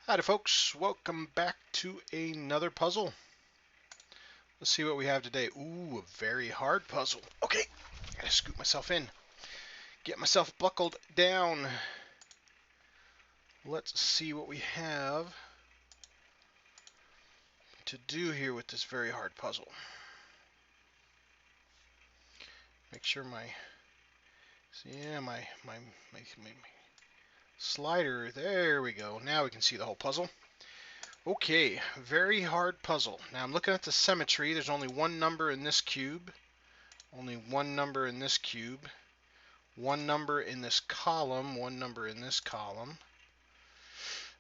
Hi folks, welcome back to another puzzle. Let's see what we have today. Ooh, a very hard puzzle. Okay, gotta scoot myself in. Get myself buckled down. Let's see what we have to do here with this very hard puzzle. Make sure my slider, there we go. Now we can see the whole puzzle. Okay, very hard puzzle. Now I'm looking at the symmetry. There's only one number in this cube. Only one number in this cube. One number in this column, one number in this column.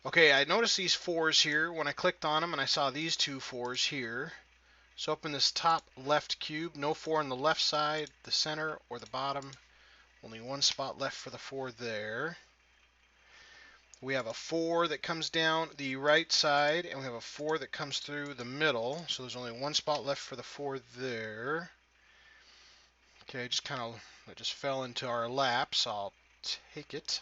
Okay, I noticed these fours here when I clicked on them, and I saw these two fours here. So up in this top left cube, no four on the left side, the center, or the bottom. Only one spot left for the four there. We have a four that comes down the right side, and we have a four that comes through the middle. So there's only one spot left for the four there. Okay, it just fell into our lap, so I'll take it.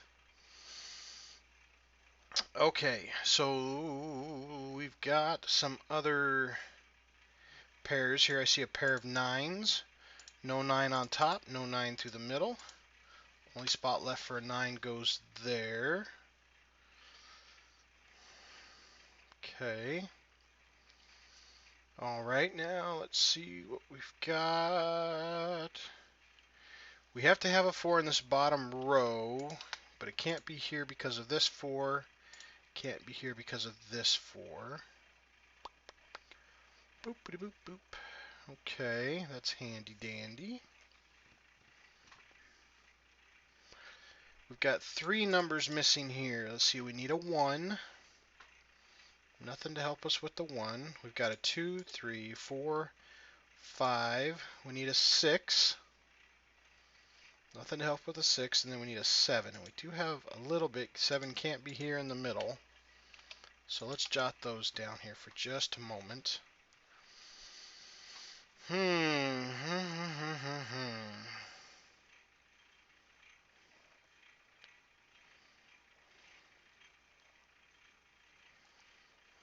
Okay, so we've got some other pairs here. I see a pair of nines. No nine on top, no nine through the middle. Only spot left for a nine goes there. Okay. Alright, now let's see what we've got. We have to have a four in this bottom row, but it can't be here because of this four. Can't be here because of this four. Boop, boop, boop, boop. Okay, that's handy dandy. We've got three numbers missing here. Let's see, we need a 1. Nothing to help us with the 1. We've got a 2, 3, 4, 5. We need a 6. Nothing to help with a 6. And then we need a 7. And we do have a little bit. 7 can't be here in the middle. So let's jot those down here for just a moment.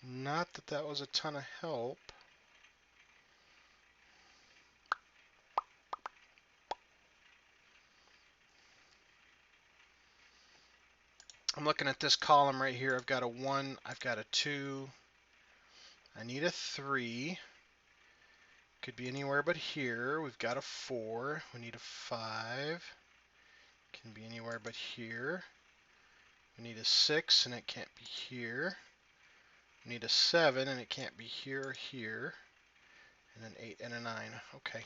Not that that was a ton of help. I'm looking at this column right here. I've got a 1, I've got a 2. I need a 3. Could be anywhere but here. We've got a 4. We need a 5. Can be anywhere but here. We need a 6, and it can't be here. We need a 7, and it can't be here or here. And an 8 and a 9. Okay.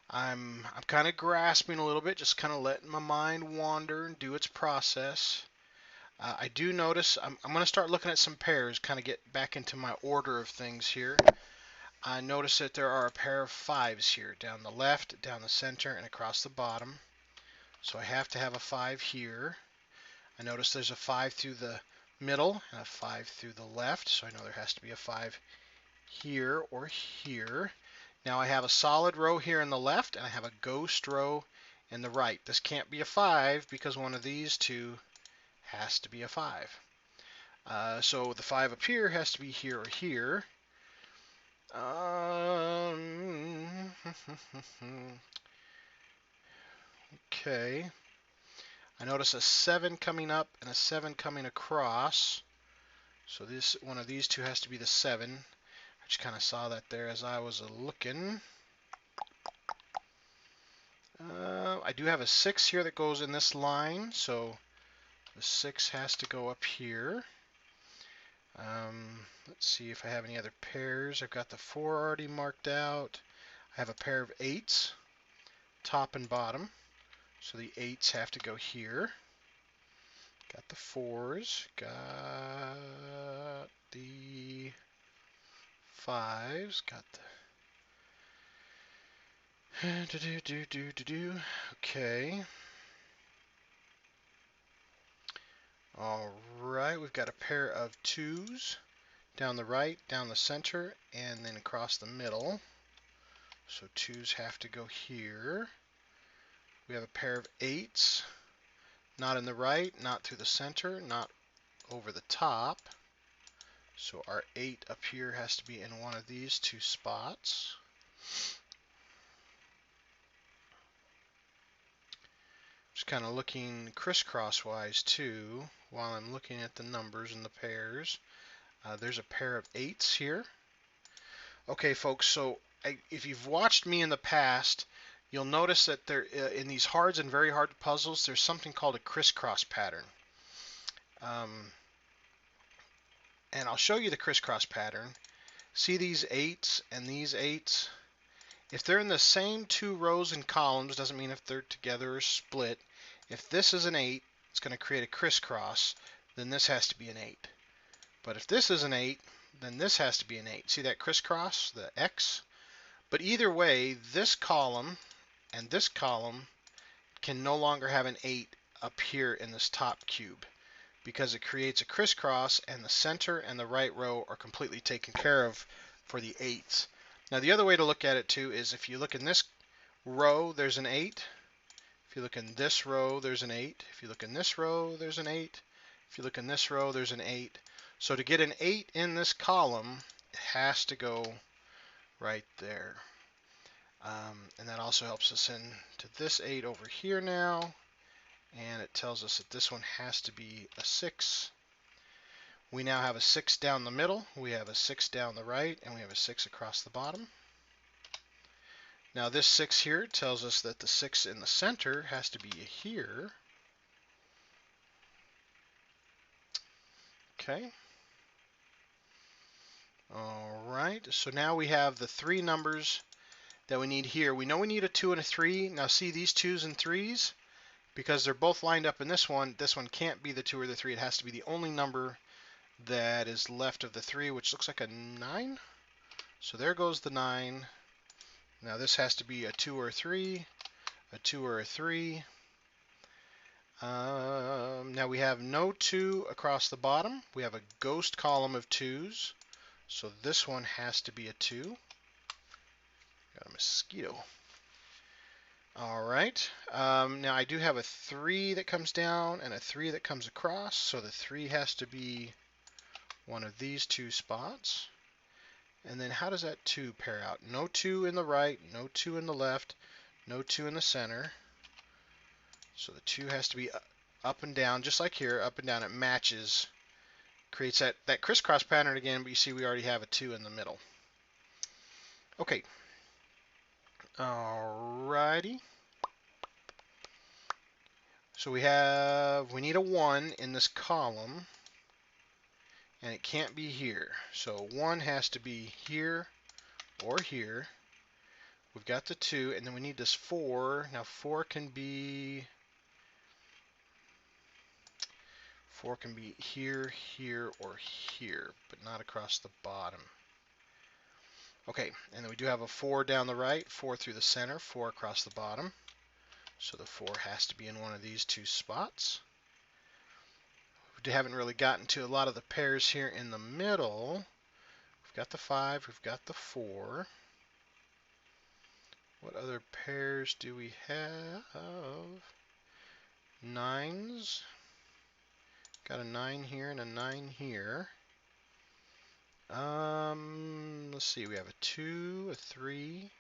I'm kind of grasping a little bit, just kind of letting my mind wander and do its process. I do notice I'm going to start looking at some pairs, kind of get back into my order of things here. I notice that there are a pair of 5s here, down the left, down the center, and across the bottom. So I have to have a 5 here. I notice there's a 5 through the middle and a 5 through the left, so I know there has to be a 5 here or here. Now I have a solid row here in the left, and I have a ghost row in the right. This can't be a 5 because one of these two has to be a 5. So the 5 up here has to be here or here. Okay. I notice a 7 coming up and a 7 coming across. So this one of these two has to be the 7. I just kind of saw that there as I was looking. I do have a 6 here that goes in this line, so the 6 has to go up here. Let's see if I have any other pairs. I've got the 4 already marked out. I have a pair of 8s, top and bottom. So the 8s have to go here. Got the 4s. Got the 5s. Got the... Okay. Alright, we've got a pair of 2s down the right, down the center, and then across the middle. So 2s have to go here. We have a pair of 8s, not in the right, not through the center, not over the top. So our 8 up here has to be in one of these two spots. Just kind of looking crisscross wise too while I'm looking at the numbers and the pairs. There's a pair of 8s here. Okay, folks, so if you've watched me in the past, you'll notice that there, in these hard and very hard puzzles, there's something called a crisscross pattern. And I'll show you the crisscross pattern. See these 8s and these 8s? If they're in the same two rows and columns, doesn't mean if they're together or split. If this is an 8, it's going to create a crisscross, then this has to be an 8. But if this is an 8, then this has to be an 8. See that crisscross, the X? But either way, this column and this column can no longer have an 8 up here in this top cube because it creates a crisscross and the center and the right row are completely taken care of for the 8s. Now the other way to look at it too is if you look in this row, there's an 8. If you look in this row, there's an 8. If you look in this row, there's an 8. If you look in this row, there's an 8. So to get an 8 in this column, it has to go right there. And that also helps us into this 8 over here now. And it tells us that this one has to be a 6. We now have a 6 down the middle, we have a 6 down the right, and we have a 6 across the bottom. Now this 6 here tells us that the 6 in the center has to be here. Okay. All right, so now we have the 3 numbers that we need here. We know we need a 2 and a 3. Now see these 2s and 3s? Because they're both lined up in this one can't be the 2 or the 3. It has to be the only number that is left of the 3, which looks like a 9. So there goes the 9. Now this has to be a 2 or a 3, a 2 or a 3. Now we have no 2 across the bottom. We have a ghost column of 2s. So this one has to be a 2. Got a mosquito. All right. Now I do have a 3 that comes down and a 3 that comes across. So the 3 has to be one of these two spots. And then how does that 2 pair out? No 2 in the right, no 2 in the left, no 2 in the center. So the 2 has to be up and down, just like here, up and down. It matches, creates that crisscross pattern again, but you see we already have a 2 in the middle. Okay. Alrighty. So we need a 1 in this column, and it can't be here. So 1 has to be here or here. We've got the 2, and then we need this 4. Now 4 can be here, here, or here, but not across the bottom. Okay, and then we do have a 4 down the right, 4 through the center, 4 across the bottom. So the 4 has to be in one of these two spots. We haven't really gotten to a lot of the pairs here in the middle. We've got the 5, we've got the 4. What other pairs do we have? 9s. Got a 9 here and a 9 here. Let's see, we have a 2, a 3.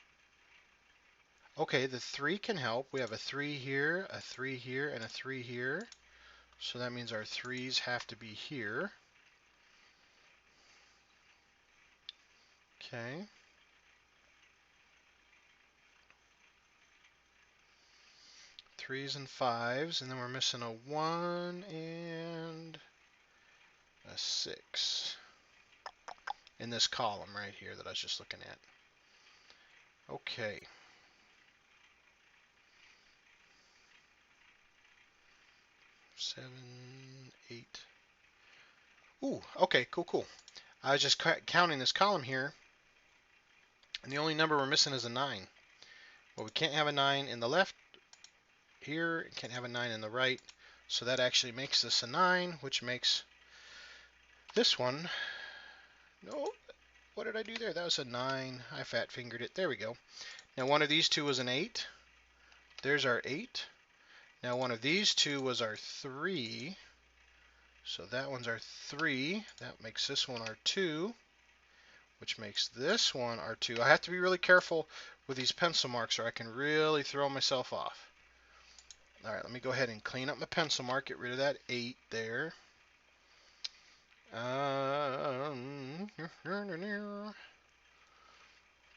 Okay, the 3 can help. We have a 3 here, a 3 here, and a 3 here. So that means our 3s have to be here. Okay. Threes and 5s, and then we're missing a 1 and a 6 in this column right here that I was just looking at. Okay. Seven, 8. Ooh, okay, cool. I was just counting this column here, and the only number we're missing is a 9. Well, we can't have a 9 in the left here, can't have a 9 in the right, so that actually makes this a 9, which makes this one, no, what did I do there? That was a 9. I fat fingered it. There we go. Now one of these two was an 8. There's our 8. Now one of these two was our 3. So that one's our 3. That makes this one our 2, which makes this one our 2. I have to be really careful with these pencil marks or I can really throw myself off. All right, let me go ahead and clean up my pencil mark, get rid of that 8 there.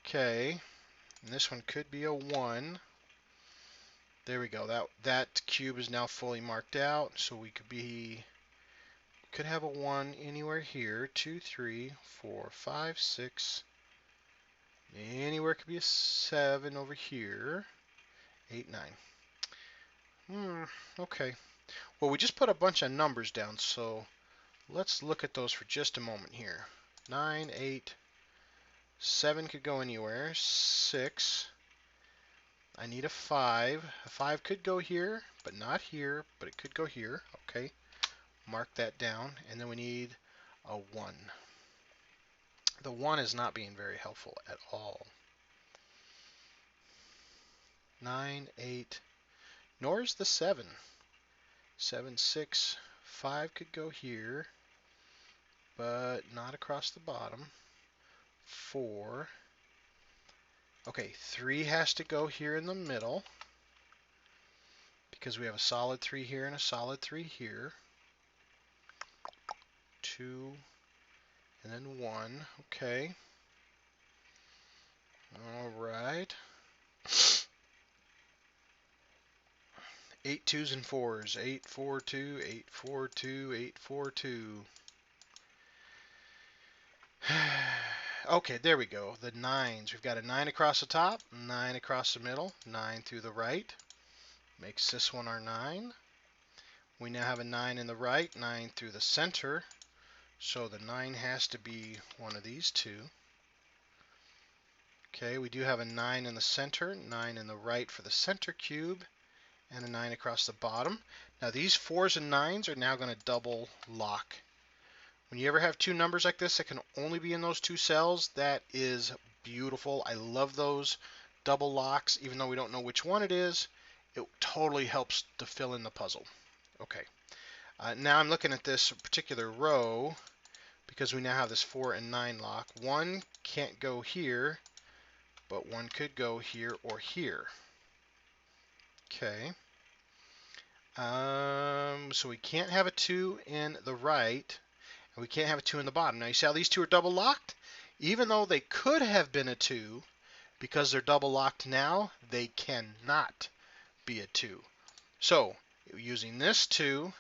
Okay, and this one could be a 1. There we go. That cube is now fully marked out, so we could have a 1 anywhere here. 2, 3, 4, 5, 6. Anywhere could be a 7 over here. 8, 9. Okay. Well, we just put a bunch of numbers down, so let's look at those for just a moment here. 9, 8, 7 could go anywhere. 6. I need a 5. A 5 could go here, but not here, but it could go here. Okay. Mark that down. And then we need a 1. The 1 is not being very helpful at all. 9, 8, nor is the 7. 7, 6, 5 could go here, but not across the bottom. 4. Okay, 3 has to go here in the middle because we have a solid 3 here and a solid 3 here. 2 and then 1. Okay. All right. 8 2s and 4s. 8 4 2, 8 4 2, 8 4 2. Okay, there we go. The 9s. We've got a 9 across the top, 9 across the middle, 9 through the right. Makes this one our 9. We now have a 9 in the right, 9 through the center. So the 9 has to be one of these two. Okay, we do have a 9 in the center, 9 in the right for the center cube, and a 9 across the bottom. Now these 4s and 9s are now going to double lock. When you ever have two numbers like this that can only be in those two cells, that is beautiful. I love those double locks, even though we don't know which one it is. It totally helps to fill in the puzzle. Okay, now I'm looking at this particular row because we now have this 4 and 9 lock. 1 can't go here, but 1 could go here or here. Okay. So we can't have a 2 in the right, and we can't have a 2 in the bottom. Now you see how these two are double locked? Even though they could have been a 2, because they're double locked now, they cannot be a 2. So using this 2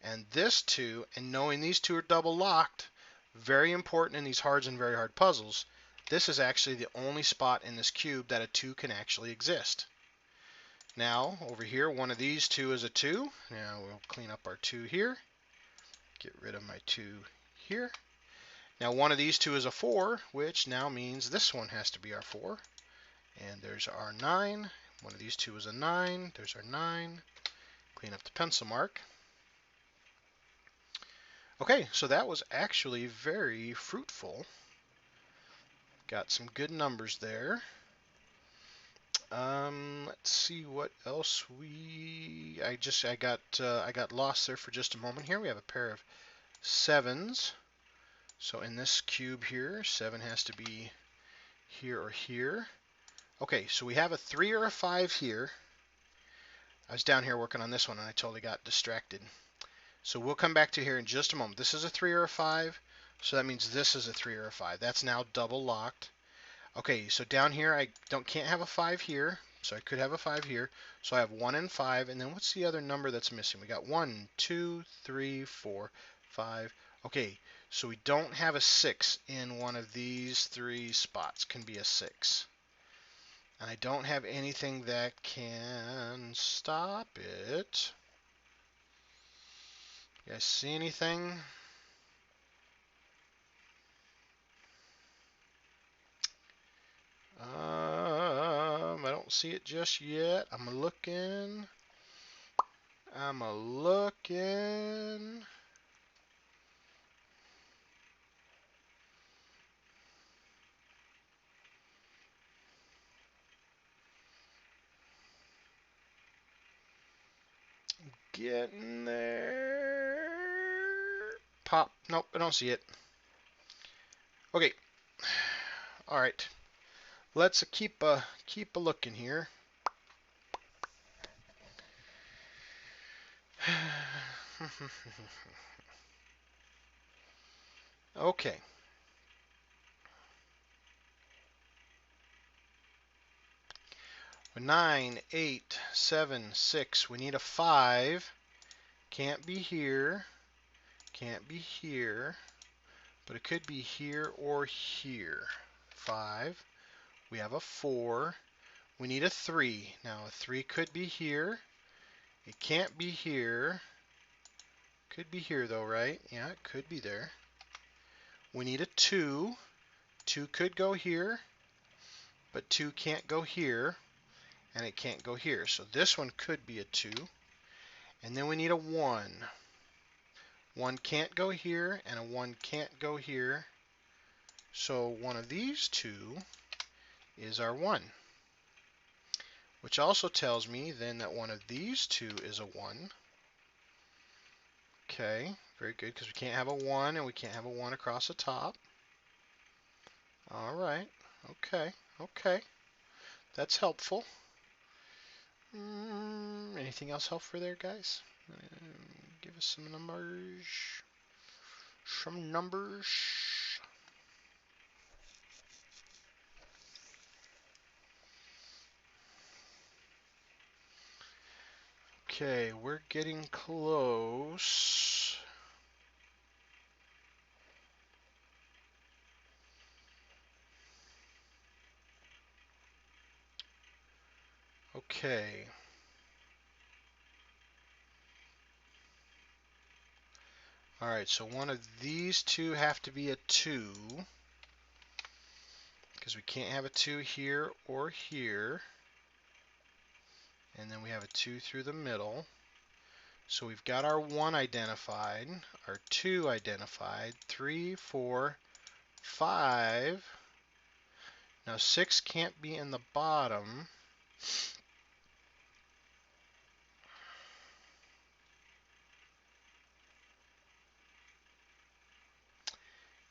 and this 2, and knowing these two are double locked, very important in these hard and very hard puzzles, this is actually the only spot in this cube that a 2 can actually exist. Now, over here, one of these two is a 2. Now we'll clean up our 2 here. Get rid of my 2 here. Now one of these two is a 4, which now means this one has to be our 4. And there's our 9. One of these two is a 9. There's our 9. Clean up the pencil mark. Okay, so that was actually very fruitful. Got some good numbers there. Let's see what else I got lost there for just a moment here. We have a pair of 7s. So in this cube here, 7 has to be here or here. Okay, so we have a 3 or a 5 here. I was down here working on this one and I totally got distracted. So we'll come back to here in just a moment. This is a 3 or a 5, so that means this is a 3 or a 5. That's now double locked. Okay, so down here I can't have a 5 here, so I could have a 5 here. So I have 1 and 5, and then what's the other number that's missing? We got 1, 2, 3, 4, 5. Okay, so we don't have a 6 in one of these 3 spots. Can be a 6. And I don't have anything that can stop it. You guys see anything? I don't see it just yet. I'm looking. Getting there. pop. Nope, I don't see it. Okay. All right. Let's keep a looking here. Okay. 9, 8, 7, 6. We need a 5. Can't be here. Can't be here. But it could be here or here. 5. We have a 4. We need a 3. Now a 3 could be here. It can't be here. Could be here though, right? Yeah, it could be there. We need a 2. 2 could go here, but 2 can't go here, and it can't go here. So this one could be a 2. And then we need a 1. 1 can't go here, and a 1 can't go here. So one of these two is our 1. Which also tells me then that one of these two is a 1. Okay, very good, because we can't have a 1 and we can't have a 1 across the top. All right, okay, okay. That's helpful. Anything else helpful there, guys? Give us some numbers. Some numbers. Okay, we're getting close. Okay. All right, so one of these two have to be a 2 because we can't have a 2 here or here. And then we have a 2 through the middle. So we've got our 1 identified, our 2 identified, 3, 4, 5. Now 6 can't be in the bottom.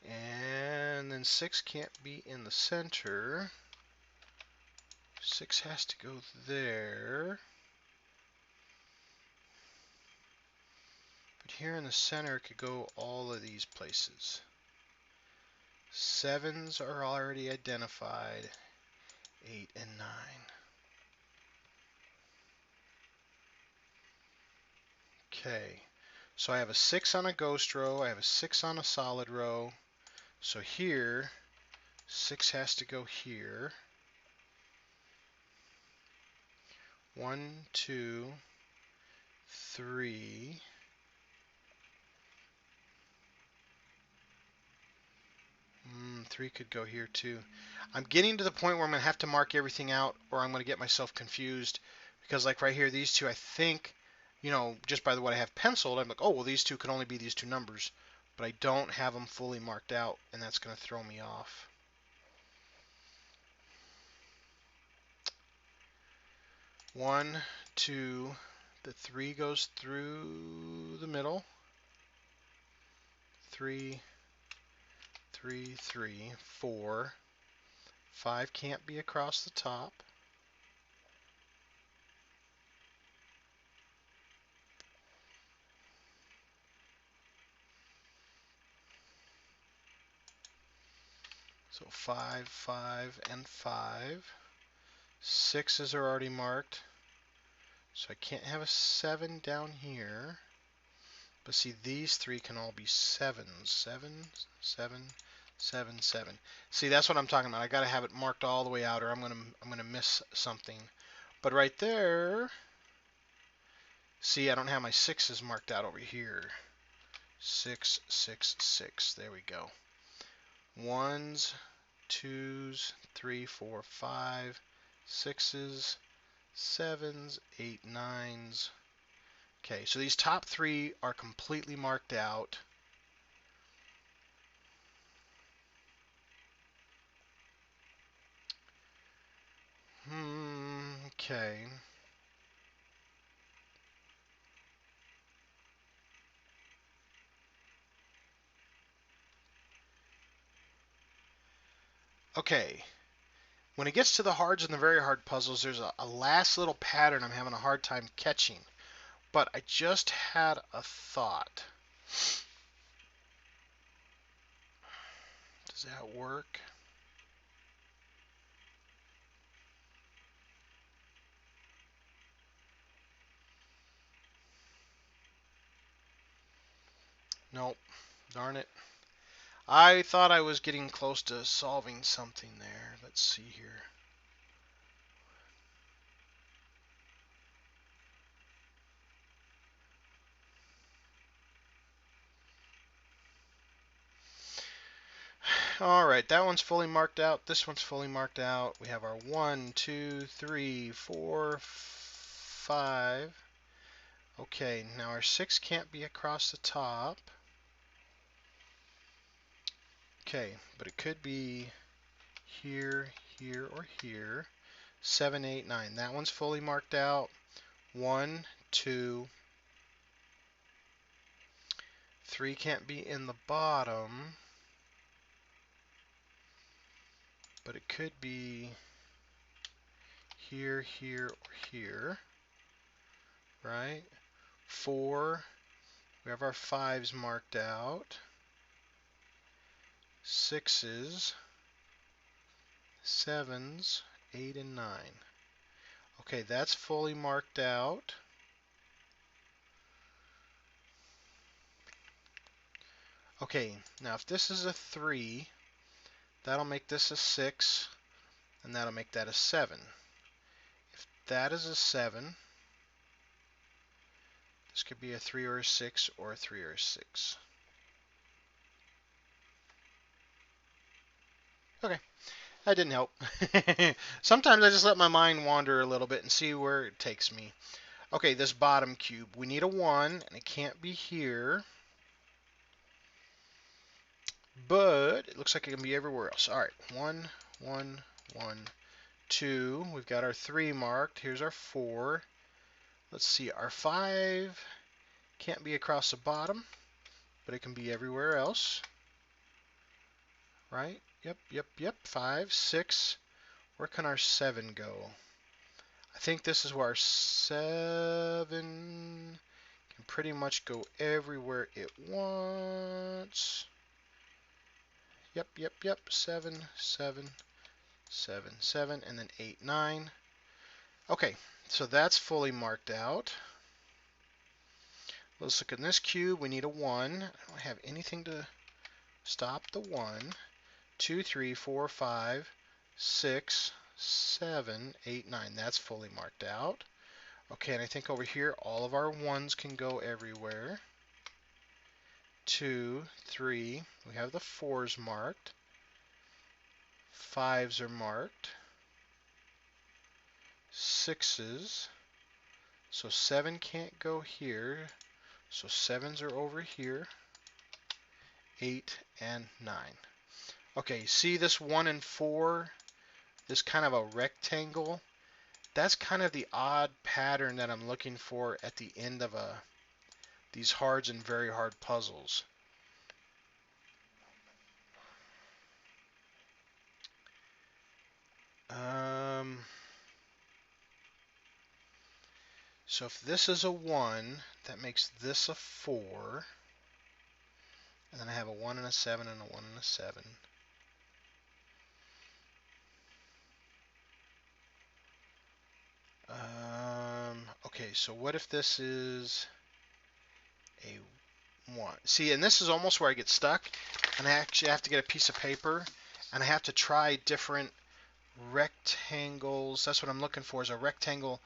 And then 6 can't be in the center. 6 has to go there. But here in the center, it could go all of these places. 7s are already identified. 8 and 9. Okay, so I have a 6 on a ghost row. I have a 6 on a solid row. So here, 6 has to go here. 1, 2, 3. 3 could go here too. I'm getting to the point where I'm going to have to mark everything out or I'm going to get myself confused. Because like right here, these two, I think, you know, just by the way I have penciled, I'm like, oh, well, these two can only be these two numbers. But I don't have them fully marked out, and that's going to throw me off. 1, 2, the 3 goes through the middle. 3, 3, 3, 4. 5 can't be across the top. So 5, 5, and 5. 6s are already marked. So I can't have a 7 down here. But see, these 3 can all be 7s. 7, 7, 7, 7. See, that's what I'm talking about. I got to have it marked all the way out or I'm gonna miss something. But right there, see, I don't have my 6s marked out over here. 6, 6, 6. There we go. 1s, 2s, 3, 4, 5, 6s, 7s, 8, 9s. Okay, so these top 3 are completely marked out. Okay. Okay, when it gets to the hards and the very hard puzzles, there's a last little pattern I'm having a hard time catching. But I just had a thought. Does that work? Nope. Darn it. I thought I was getting close to solving something there. Let's see here. All right, that one's fully marked out. This one's fully marked out. We have our 1, 2, 3, 4, 5. Okay, now our 6 can't be across the top. Okay, but it could be here, here, or here. 7, 8, 9. That one's fully marked out. 1, 2, 3 can't be in the bottom, but it could be here, here, or here, right? 4, we have our 5s marked out. 6s, 7s, 8, and 9. Okay, that's fully marked out. Okay, now if this is a 3, that'll make this a 6, and that'll make that a 7. If that is a 7, this could be a 3 or a 6, or a 3 or a 6. Okay, that didn't help. Sometimes I just let my mind wander a little bit and see where it takes me. Okay, this bottom cube, we need a 1, and it can't be here. But it looks like it can be everywhere else. All right, 1, 1, 1, 2. We've got our 3 marked. Here's our 4. Let's see, our 5 can't be across the bottom, but it can be everywhere else. Right? Yep, yep, yep. 5, 6. Where can our 7 go? I think this is where our 7 can pretty much go everywhere it wants. Yep, yep, yep. 7, 7, 7, 7, and then 8, 9. Okay, so that's fully marked out. Let's look in this cube. We need a 1. I don't have anything to stop the 1. 2, 3, 4, 5, 6, 7, 8, 9. That's fully marked out. Okay, and I think over here all of our 1s can go everywhere. 2, 3. We have the 4s marked. 5s are marked. 6s. So 7 can't go here. So 7s are over here. 8 and 9. Okay, see this 1 and 4? This kind of a rectangle? That's kind of the odd pattern that I'm looking for at the end of these hards and very hard puzzles. So if this is a 1, that makes this a 4. And then I have a 1 and a 7 and a 1 and a 7. Okay, so what if this is a 1? See, and this is almost where I get stuck, and I actually have to get a piece of paper, and I have to try different rectangles. That's what I'm looking for, is a rectangle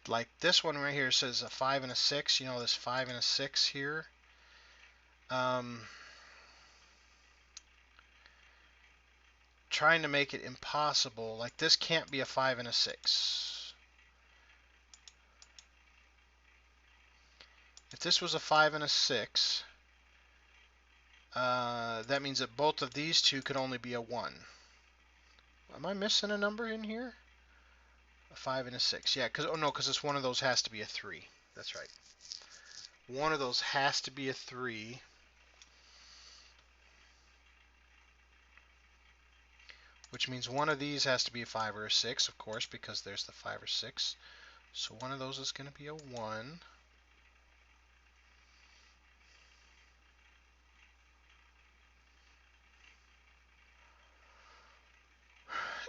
like this one right here says a 5 and a 6. You know, this 5 and a 6 here. Trying to make it impossible. Like this can't be a 5 and a 6. If this was a 5 and a 6, that means that both of these two could only be a 1. Am I missing a number in here? A 5 and a 6. Yeah, because, oh no, because this one of those has to be a 3. That's right. One of those has to be a 3. which means one of these has to be a 5 or a 6, of course, because there's the 5 or 6. So one of those is going to be a 1.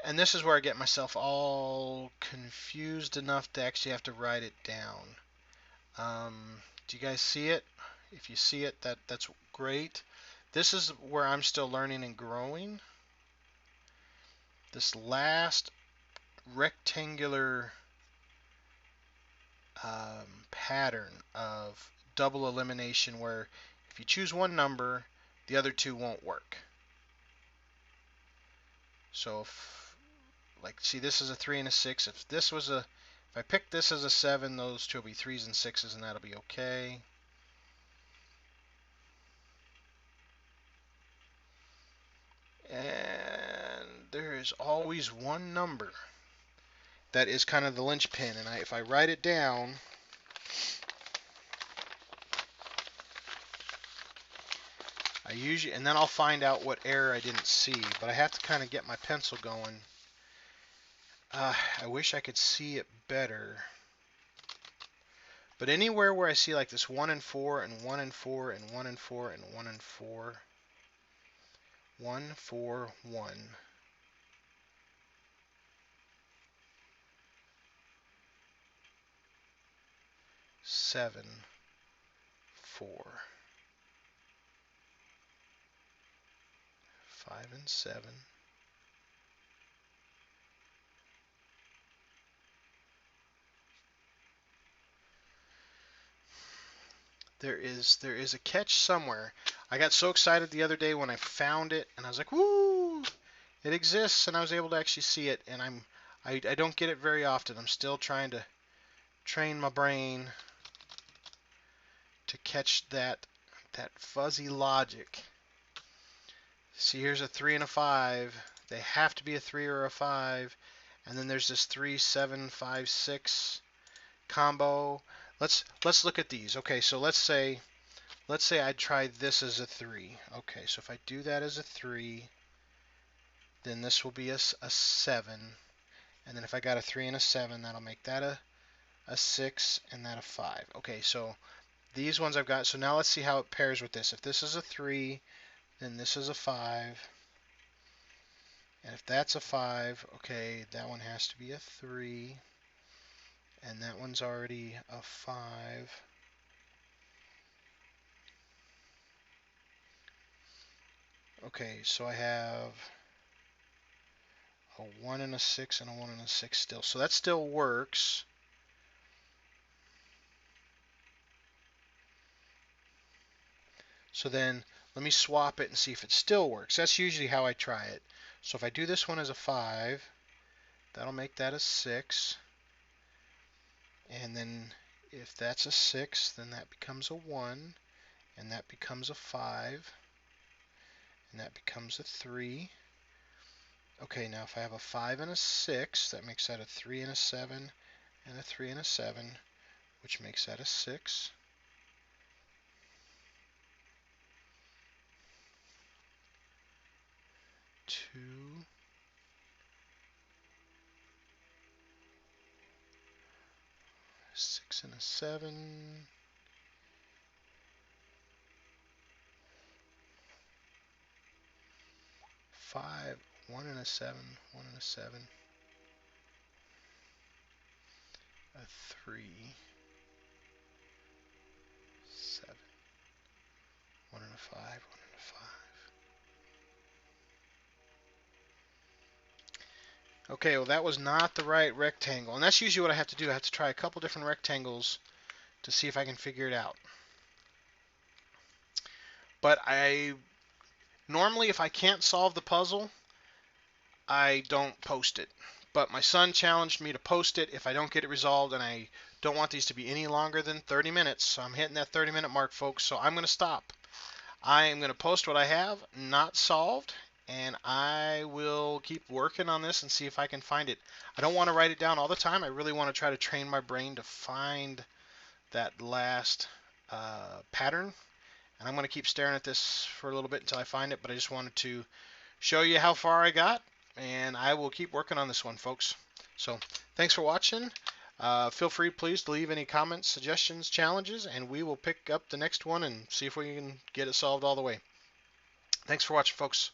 And this is where I get myself all confused enough to actually have to write it down. Do you guys see it? If you see it, that's great. This is where I'm still learning and growing. This last rectangular pattern of double elimination where if you choose one number, the other two won't work. So if, like, see, this is a 3 and a 6. If I pick this as a 7, those two will be 3s and 6s, and that'll be okay. And there is always one number that is kind of the linchpin, and if I write it down, and then I'll find out what error I didn't see, but I have to kind of get my pencil going. I wish I could see it better. But anywhere where I see like this 1 and 4 and 1 and 4 and 1 and 4 and 1 and 4, 1, 4, 1. 7, 4, 5 and 7. There is a catch somewhere. I got so excited the other day when I found it, and I was like, "Woo! It exists!" And I was able to actually see it. And I don't get it very often. I'm still trying to train my brain to catch that fuzzy logic. See, here's a 3 and a 5. They have to be a 3 or a 5. And then there's this 3, 7, 5, 6 combo. Let's look at these. Okay, so let's say I try this as a 3. Okay, so if I do that as a 3, then this will be a 7. And then if I got a 3 and a 7, that'll make that a 6 and that a 5. Okay, so these ones I've got. So now let's see how it pairs with this. If this is a 3, then this is a 5. And if that's a 5, okay, that one has to be a 3. And that one's already a 5. Okay, so I have a 1 and a 6 and a 1 and a 6 still. So that still works. So then let me swap it and see if it still works. That's usually how I try it. So if I do this one as a 5, that'll make that a 6. And then if that's a 6, then that becomes a 1. And that becomes a 5. And that becomes a 3. Okay, now if I have a 5 and a 6, that makes that a 3 and a 7 and a 3 and a 7, which makes that a 6. Two, 6 and a 7. 5, 1 and a 7, 1 and a 7. A 3, 7, 1 and a 5, 1 and a 5. Okay, well that was not the right rectangle. And that's usually what I have to do. I have to try a couple different rectangles to see if I can figure it out. But normally if I can't solve the puzzle, I don't post it. But my son challenged me to post it if I don't get it resolved, and I don't want these to be any longer than 30 minutes. So I'm hitting that 30-minute mark, folks, so I'm going to stop. I am going to post what I have not solved, and I will keep working on this and see if I can find it. I don't want to write it down all the time. I really want to try to train my brain to find that last pattern. And I'm going to keep staring at this for a little bit until I find it, but I just wanted to show you how far I got. and I will keep working on this one, folks. So thanks for watching. Feel free, please, to leave any comments, suggestions, challenges, and we will pick up the next one and see if we can get it solved all the way. Thanks for watching, folks.